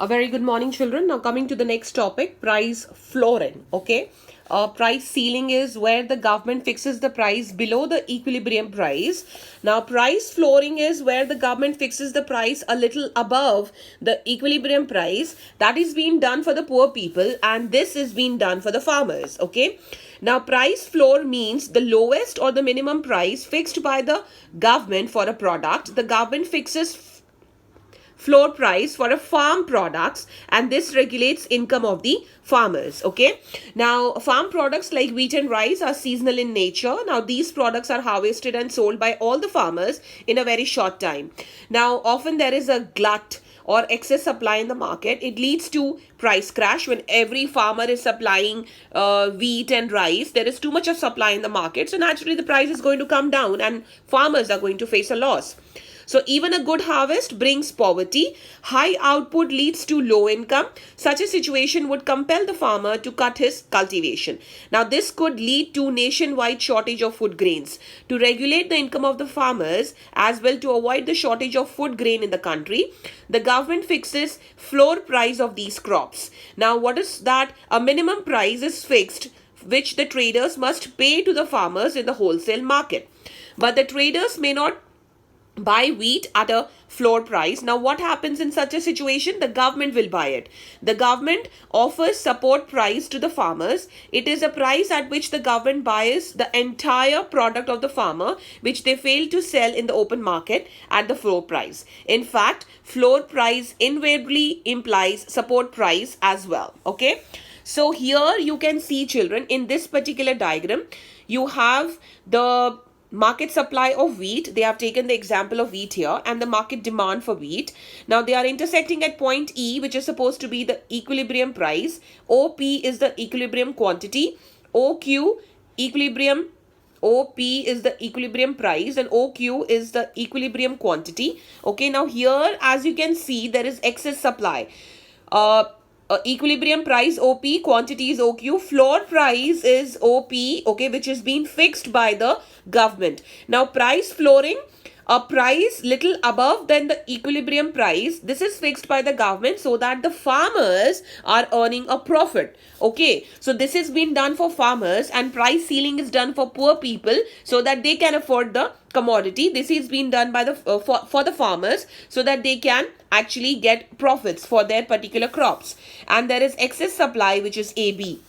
A very good morning, children. Now, coming to the next topic, price flooring. Okay, price ceiling is where the government fixes the price below the equilibrium price. Now, price flooring is where the government fixes the price a little above the equilibrium price. That is being done for the poor people, and this is being done for the farmers. Okay. Now, price floor means the lowest or the minimum price fixed by the government for a product. The government fixes floor price for a farm products, and this regulates income of the farmers. Okay, now farm products like wheat and rice are seasonal in nature. Now these products are harvested and sold by all the farmers in a very short time. Now often there is a glut or excess supply in the market. It leads to price crash when every farmer is supplying wheat and rice. There is too much of supply in the market, so naturally the price is going to come down and farmers are going to face a loss. So even a good harvest brings poverty. High output leads to low income. Such a situation would compel the farmer to cut his cultivation. Now this could lead to nationwide shortage of food grains. To regulate the income of the farmers as well to avoid the shortage of food grain in the country, the government fixes floor price of these crops. Now what is that? A minimum price is fixed which the traders must pay to the farmers in the wholesale market. But the traders may not buy wheat at a floor price. Now what happens in such a situation? The government will buy it. The government offers support price to the farmers. It is a price at which the government buys the entire product of the farmer which they fail to sell in the open market at the floor price. In fact, floor price invariably implies support price as well. Okay, so here you can see, children, in this particular diagram you have the market supply of wheat. They have taken the example of wheat here, and the market demand for wheat. Now they are intersecting at point E, which is supposed to be the equilibrium price. OP is the equilibrium quantity. OQ equilibrium. OP is the equilibrium price and OQ is the equilibrium quantity. Okay, now here as you can see there is excess supply. Equilibrium price OP, quantity is OQ, floor price is OP, okay, which is being fixed by the government. Now price flooring, a price little above than the equilibrium price, this is fixed by the government so that the farmers are earning a profit. Okay, so this is being done for farmers, and price ceiling is done for poor people so that they can afford the commodity. This is being done by the for the farmers so that they can actually get profits for their particular crops. And there is excess supply, which is AB.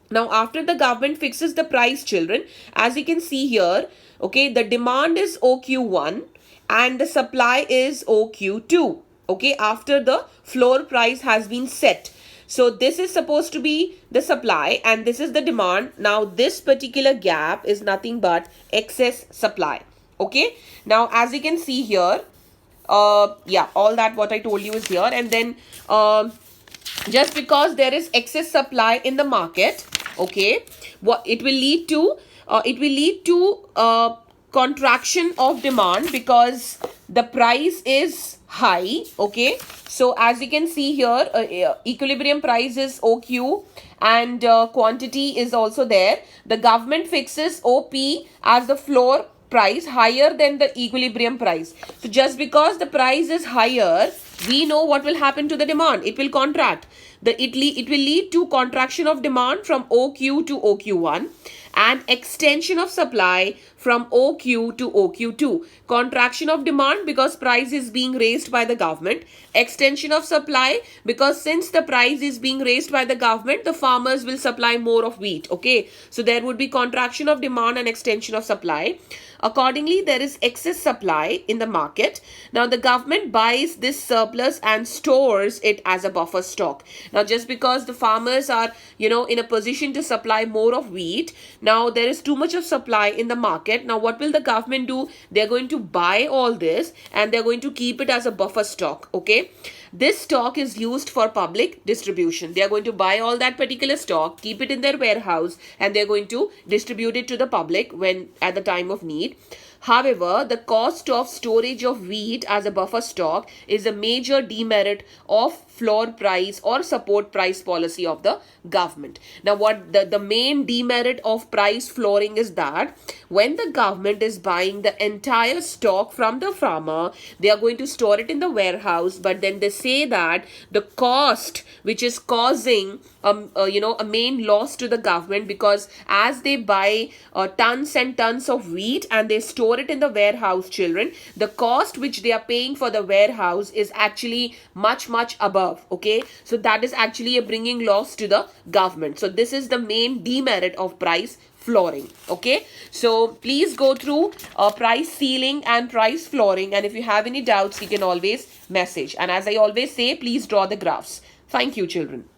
Now after the government fixes the price, children, as you can see here, okay, the demand is OQ1 and the supply is OQ2. Okay, after the floor price has been set. So this is supposed to be the supply and this is the demand. Now this particular gap is nothing but excess supply. Okay, now as you can see here, yeah, all that what I told you is here. And then just because there is excess supply in the market, okay, what it will lead to, contraction of demand because the price is high. Okay, so as you can see here, equilibrium price is OQ and quantity is also there. The government fixes OP as the floor price higher than the equilibrium price. So just because the price is higher, we know what will happen to the demand. It will contract. It will lead to contraction of demand from OQ to OQ1 and extension of supply from OQ to OQ2. Contraction of demand because price is being raised by the government. Extension of supply because since the price is being raised by the government, the farmers will supply more of wheat. Okay, so there would be contraction of demand and extension of supply. Accordingly, there is excess supply in the market. Now the government buys this surplus and stores it as a buffer stock. Now just because the farmers are, in a position to supply more of wheat, now there is too much of supply in the market. Now what will the government do? They're going to buy all this and they're going to keep it as a buffer stock. Okay, this stock is used for public distribution. They are going to buy all that particular stock, keep it in their warehouse, and they're going to distribute it to the public when at the time of need. However, the cost of storage of wheat as a buffer stock is a major demerit of floor price or support price policy of the government. Now, what the main demerit of price flooring is that when the government is buying the entire stock from the farmer, they are going to store it in the warehouse, but then they say that the cost which is causing a main loss to the government, because as they buy tons and tons of wheat and they store it in the warehouse, children, the cost which they are paying for the warehouse is actually much above. Okay, so that is actually a bringing loss to the government. So this is the main demerit of price flooring. Okay, so please go through price ceiling and price flooring, and if you have any doubts you can always message, and as I always say, please draw the graphs. Thank you, children.